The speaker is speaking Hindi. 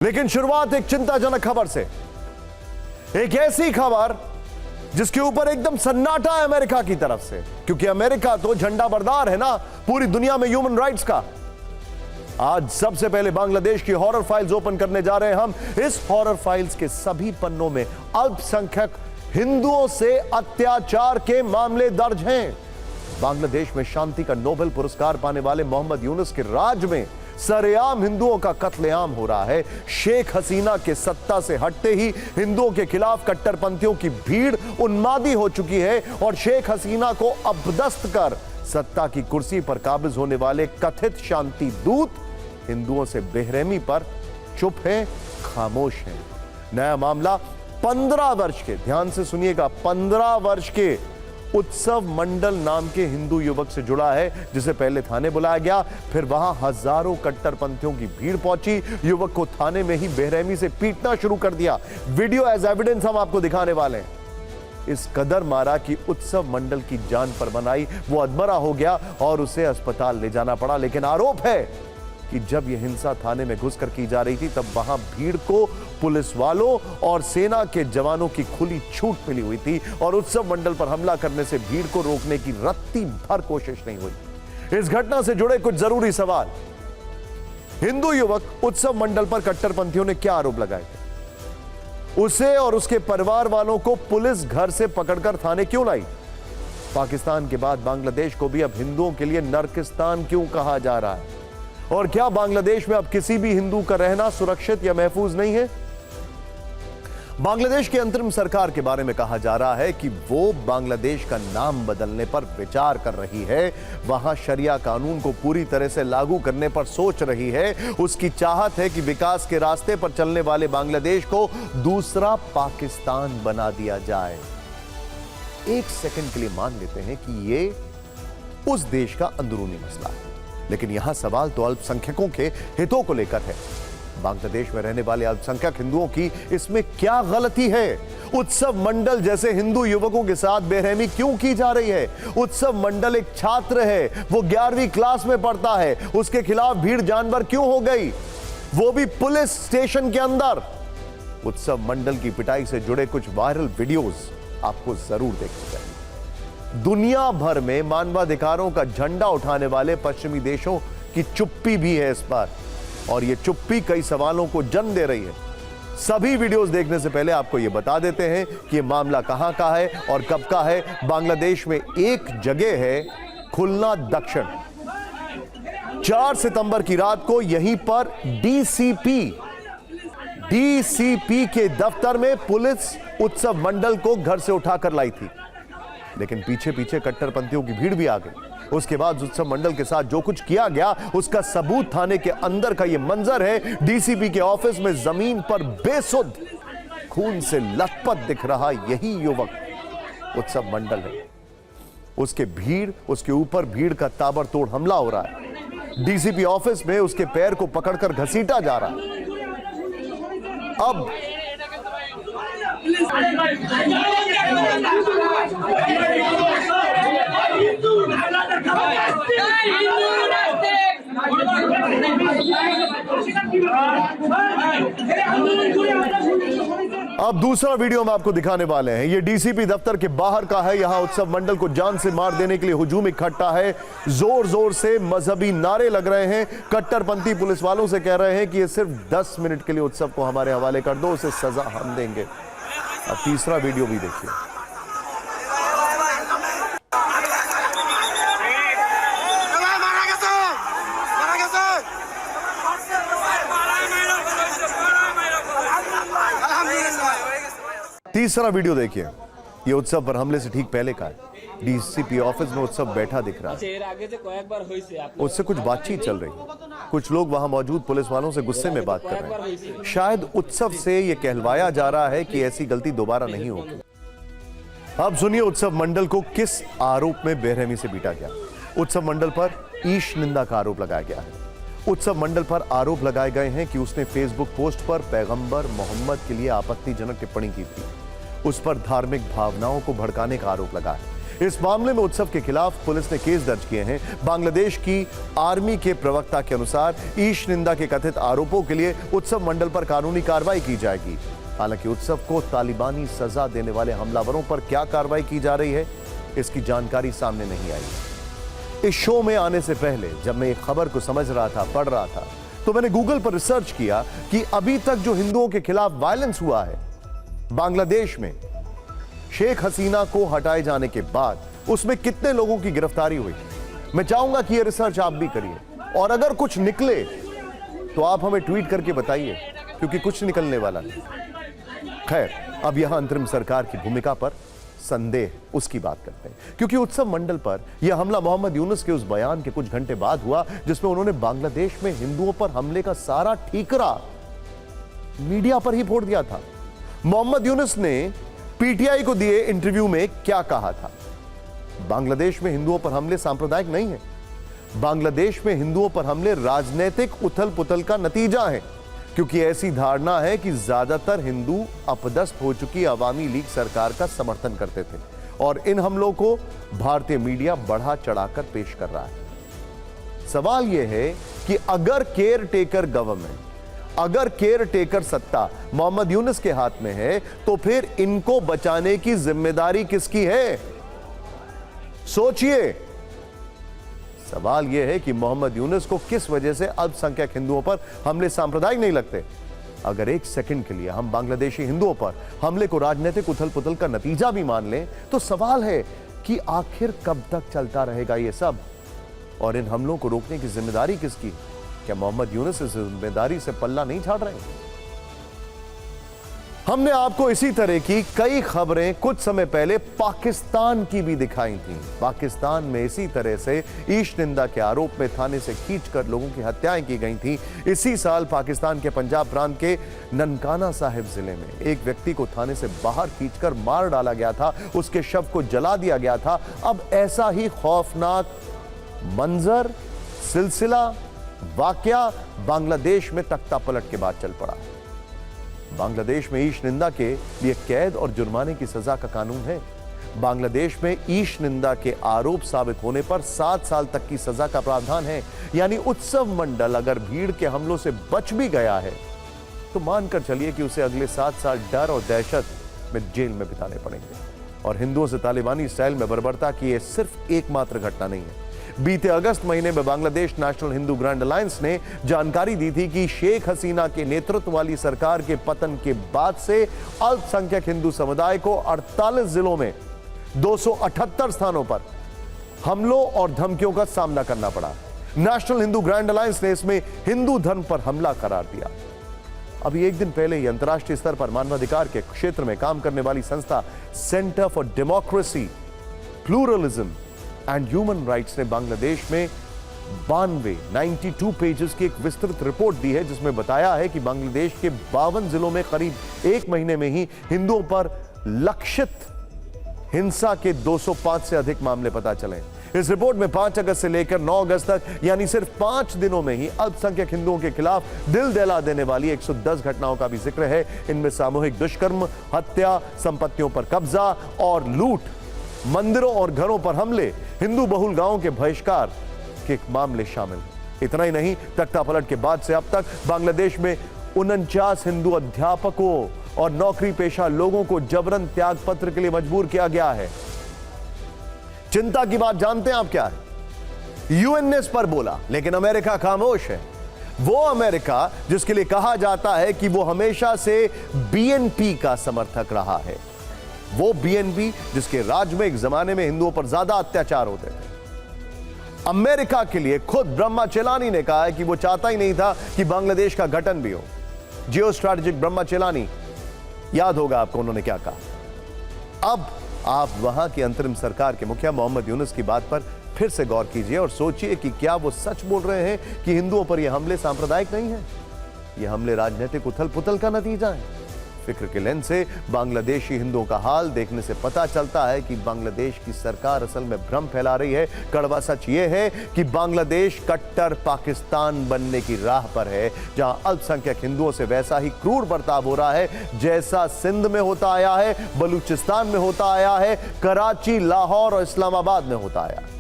लेकिन शुरुआत एक चिंताजनक खबर से, एक ऐसी खबर जिसके ऊपर एकदम सन्नाटा है अमेरिका की तरफ से, क्योंकि अमेरिका तो झंडा बरदार है ना पूरी दुनिया में ह्यूमन राइट्स का। आज सबसे पहले बांग्लादेश की हॉरर फाइल्स ओपन करने जा रहे हैं हम। इस हॉरर फाइल्स के सभी पन्नों में अल्पसंख्यक हिंदुओं से अत्याचार के मामले दर्ज हैं। बांग्लादेश में शांति का नोबेल पुरस्कार पाने वाले मोहम्मद यूनुस के राज में सरेआम हिंदुओं का कत्लेआम हो रहा है। शेख हसीना के सत्ता से हटते ही हिंदुओं के खिलाफ कट्टरपंथियों की भीड़ उन्मादी हो चुकी है और शेख हसीना को अपदस्थ कर सत्ता की कुर्सी पर काबिज होने वाले कथित शांति दूत हिंदुओं से बेरहमी पर चुप हैं, खामोश हैं। नया मामला 15 वर्ष के, ध्यान से सुनिएगा, 15 वर्ष के उत्सव मंडल नाम के हिंदू युवक से जुड़ा है, जिसे पहले थाने बुलाया गया, फिर वहां हजारों कट्टरपंथियों की भीड़ पहुंची। युवक को थाने में ही बेरहमी से पीटना शुरू कर दिया। वीडियो एज एविडेंस हम आपको दिखाने वाले हैं। इस कदर मारा कि उत्सव मंडल की जान पर बनाई, वो अधमरा हो गया और उसे अस्पताल ले जाना पड़ा। लेकिन आरोप है कि जब यह हिंसा थाने में घुसकर की जा रही थी, तब वहां भीड़ को पुलिस वालों और सेना के जवानों की खुली छूट मिली हुई थी और उत्सव मंडल पर हमला करने से भीड़ को रोकने की रत्ती भर कोशिश नहीं हुई। इस घटना से जुड़े कुछ जरूरी सवाल। हिंदू युवक उत्सव मंडल पर कट्टरपंथियों ने क्या आरोप लगाए थे? उसे और उसके परिवार वालों को पुलिस घर से पकड़कर थाने क्यों लाई? पाकिस्तान के बाद बांग्लादेश को भी अब हिंदुओं के लिए नरकिस्तान क्यों कहा जा रहा है? और क्या बांग्लादेश में अब किसी भी हिंदू का रहना सुरक्षित या महफूज नहीं है? बांग्लादेश की अंतरिम सरकार के बारे में कहा जा रहा है कि वो बांग्लादेश का नाम बदलने पर विचार कर रही है, वहां शरिया कानून को पूरी तरह से लागू करने पर सोच रही है। उसकी चाहत है कि विकास के रास्ते पर चलने वाले बांग्लादेश को दूसरा पाकिस्तान बना दिया जाए। एक सेकंड के लिए मान लेते हैं कि ये उस देश का अंदरूनी मसला है, लेकिन यहां सवाल तो अल्पसंख्यकों के हितों को लेकर है। बांग्लादेश में रहने वाले अल्पसंख्यक हिंदुओं की इसमें क्या गलती है? उत्सव मंडल जैसे हिंदू युवकों के साथ बेरहमी क्यों की जा रही है? उत्सव मंडल एक छात्र है, वो 11वीं क्लास में पढ़ता है, उसके खिलाफ भीड़ जानवर क्यों हो गई, वो भी पुलिस स्टेशन के अंदर? उत्सव मंडल की पिटाई से जुड़े कुछ वायरल वीडियोस आपको जरूर देखने चाहिए। दुनिया भर में मानवाधिकारों का झंडा उठाने वाले पश्चिमी देशों की चुप्पी भी है इस पर, और यह चुप्पी कई सवालों को जन्म दे रही है। सभी वीडियोस देखने से पहले आपको यह बता देते हैं कि यह मामला कहां का है और कब का है। बांग्लादेश में एक जगह है खुलना दक्षिण। 4 सितंबर की रात को यहीं पर डीसीपी के दफ्तर में पुलिस उत्सव मंडल को घर से उठाकर लाई थी, लेकिन पीछे पीछे कट्टरपंथियों की भीड़ भी आ गई। उसके बाद उत्सव मंडल के साथ जो कुछ किया गया उसका सबूत थाने के अंदर का यह मंजर है। डीसीपी के ऑफिस में जमीन पर बेसुध खून से लथपथ दिख रहा यही युवक उत्सव मंडल है। उसके ऊपर भीड़ का ताबड़तोड़ हमला हो रहा है। डीसीपी ऑफिस में उसके पैर को पकड़कर घसीटा जा रहा है। अब दूसरा वीडियो हम आपको दिखाने वाले हैं। यह डीसीपी दफ्तर के बाहर का है। यहां उत्सव मंडल को जान से मार देने के लिए हुजूम इकट्ठा है। जोर जोर से मजहबी नारे लग रहे हैं। कट्टरपंथी पुलिस वालों से कह रहे हैं कि ये सिर्फ 10 मिनट के लिए उत्सव को हमारे हवाले कर दो, उसे सजा हम देंगे। अब तीसरा वीडियो भी देखिए। तीसरा वीडियो देखिए। ये उत्सव पर हमले से ठीक पहले का है। डीसीपी ऑफिस में उत्सव बैठा दिख रहा है, उससे कुछ बातचीत चल रही है। कुछ लोग वहां मौजूद पुलिस वालों से गुस्से में बात कर रहे हैं। शायद उत्सव से यह कहलवाया जा रहा है कि ऐसी गलती दोबारा नहीं होगी। अब सुनिए उत्सव मंडल को किस आरोप में बेरहमी से पीटा गया। उत्सव मंडल पर ईश निंदा का आरोप लगाया गया है। उत्सव मंडल पर आरोप लगाए गए हैं कि उसने फेसबुक पोस्ट पर पैगंबर मोहम्मद के लिए आपत्तिजनक टिप्पणी की थी। उस पर धार्मिक भावनाओं को भड़काने का आरोप लगा है। इस मामले में उत्सव के खिलाफ पुलिस ने केस दर्ज किए हैं। बांग्लादेश की आर्मी के प्रवक्ता के अनुसार ईश निंदा के कथित आरोपों के लिए उत्सव मंडल पर कानूनी कार्रवाई की जाएगी। हालांकि उत्सव को तालिबानी सजा देने वाले हमलावरों पर क्या कार्रवाई की जा रही है, इसकी जानकारी सामने नहीं आई। इस शो में आने से पहले जब मैं एक खबर को समझ रहा था, पढ़ रहा था, तो मैंने गूगल पर रिसर्च किया कि अभी तक जो हिंदुओं के खिलाफ वायलेंस हुआ है बांग्लादेश में शेख हसीना को हटाए जाने के बाद, उसमें कितने लोगों की गिरफ्तारी हुई। मैं चाहूंगा कि यह रिसर्च आप भी करिए, और अगर कुछ निकले तो आप हमें ट्वीट करके बताइए, क्योंकि कुछ निकलने वाला नहीं। खैर, अब यहां अंतरिम सरकार की भूमिका पर संदेह, उसकी बात करते हैं, क्योंकि उत्सव मंडल पर यह हमला मोहम्मद यूनुस के उस बयान के कुछ घंटे बाद हुआ जिसमें उन्होंने बांग्लादेश में हिंदुओं पर हमले का सारा ठीकरा मीडिया पर ही फोड़ दिया था। मोहम्मद यूनुस ने पीटीआई को दिए इंटरव्यू में क्या कहा था? बांग्लादेश में हिंदुओं पर हमले सांप्रदायिक नहीं है। बांग्लादेश में हिंदुओं पर हमले राजनीतिक उथल पुथल का नतीजा है, क्योंकि ऐसी धारणा है कि ज्यादातर हिंदू अपदस्थ हो चुकी अवामी लीग सरकार का समर्थन करते थे, और इन हमलों को भारतीय मीडिया बढ़ा चढ़ाकर पेश कर रहा है। सवाल यह है कि अगर केयर टेकर गवर्नमेंट, अगर केयर टेकर सत्ता मोहम्मद यूनुस के हाथ में है, तो फिर इनको बचाने की जिम्मेदारी किसकी है? सोचिए। सवाल यह है कि मोहम्मद यूनुस को किस वजह से अल्पसंख्यक हिंदुओं पर हमले सांप्रदायिक नहीं लगते। अगर एक सेकंड के लिए हम बांग्लादेशी हिंदुओं पर हमले को राजनीतिक उथल पुथल का नतीजा भी मान लें, तो सवाल है कि आखिर कब तक चलता रहेगा यह सब, और इन हमलों को रोकने की जिम्मेदारी किसकी? क्या मोहम्मद यूनुस इस जिम्मेदारी से पल्ला नहीं झाड़ रहे? हमने आपको इसी तरह की कई खबरें कुछ समय पहले पाकिस्तान की भी दिखाई थी। पाकिस्तान में इसी तरह से ईश निंदा के आरोप में थाने से खींचकर लोगों की हत्याएं की गई थी। इसी साल पाकिस्तान के पंजाब प्रांत के ननकाना साहिब जिले में एक व्यक्ति को थाने से बाहर खींचकर मार डाला गया था, उसके शव को जला दिया गया था। अब ऐसा ही खौफनाक मंजर, सिलसिला, वाकया बांग्लादेश में तख्ता पलट के बाद चल पड़ा। बांग्लादेश में ईश निंदा के लिए कैद और जुर्माने की सजा का कानून है। बांग्लादेश में ईश निंदा के आरोप साबित होने पर 7 साल तक की सजा का प्रावधान है। यानी उत्सव मंडल अगर भीड़ के हमलों से बच भी गया है, तो मानकर चलिए कि उसे अगले 7 साल डर और दहशत में जेल में बिताने पड़ेंगे। और हिंदुओं से तालिबानी स्टाइल में बर्बरता की यह सिर्फ एकमात्र घटना नहीं है। बीते अगस्त महीने में Bangladesh national Hindu grand alliance ने जानकारी दी थी कि शेख हसीना के नेतृत्व वाली सरकार के पतन के बाद से अल्पसंख्यक हिंदू समुदाय को 48 जिलों में 278 स्थानों पर हमलों और धमकियों का सामना करना पड़ा। नेशनल हिंदू ग्रैंड अलायंस ने इसमें हिंदू धर्म पर हमला करार दिया। अभी एक दिन पहले ही अंतर्राष्ट्रीय स्तर पर मानवाधिकार के क्षेत्र में काम करने वाली संस्था centre for democracy, pluralism and human rights ने बांग्लादेश में 92 पेजेस की एक विस्तृत रिपोर्ट दी है, जिसमें बताया है कि बांग्लादेश के 52 जिलों में करीब एक महीने में ही हिंदुओं पर लक्षित हिंसा के 205 से अधिक मामले पता चले। इस रिपोर्ट में 5 अगस्त से लेकर 9 अगस्त तक यानी सिर्फ 5 दिनों में ही अल्पसंख्यक हिंदुओं के खिलाफ दिल दहला देने वाली 110 घटनाओं का भी जिक्र है। इनमें सामूहिक दुष्कर्म, हत्या, संपत्तियों पर कब्जा और लूट, मंदिरों और घरों पर हमले, हिंदू बहुल गांवों के बहिष्कार के मामले शामिल हैं। इतना ही नहीं, तख्ता पलट के बाद से अब तक बांग्लादेश में 49 हिंदू अध्यापकों और नौकरी पेशा लोगों को जबरन त्याग पत्र के लिए मजबूर किया गया है। चिंता की बात जानते हैं आप क्या है? यूएन ने इस पर बोला, लेकिन अमेरिका खामोश है। वो अमेरिका जिसके लिए कहा जाता है कि वो हमेशा से बीएनपी का समर्थक रहा है, वो बीएनपी जिसके राज में एक जमाने में हिंदुओं पर ज्यादा अत्याचार होते थे। अमेरिका के लिए खुद ब्रह्मा चेलानी ने कहा है कि वो चाहता ही नहीं था कि बांग्लादेश का गठन भी हो। जियो स्ट्रैटेजिक ब्रह्मा चेलानी, याद होगा आपको उन्होंने क्या कहा। अब आप वहां की अंतरिम सरकार के मुखिया मोहम्मद यूनुस की बात पर फिर से गौर कीजिए और सोचिए कि क्या वो सच बोल रहे हैं कि हिंदुओं पर यह हमले सांप्रदायिक नहीं है, ये हमले राजनीतिक उथल पुथल का नतीजा है। फिक्र के लेंस से बांग्लादेशी हिंदुओं का हाल देखने से पता चलता है कि बांग्लादेश की सरकार असल में भ्रम फैला रही है। कड़वा सच यह है कि बांग्लादेश कट्टर पाकिस्तान बनने की राह पर है, जहां अल्पसंख्यक हिंदुओं से वैसा ही क्रूर बर्ताव हो रहा है जैसा सिंध में होता आया है, बलूचिस्तान में होता आया है, कराची, लाहौर और इस्लामाबाद में होता आया है।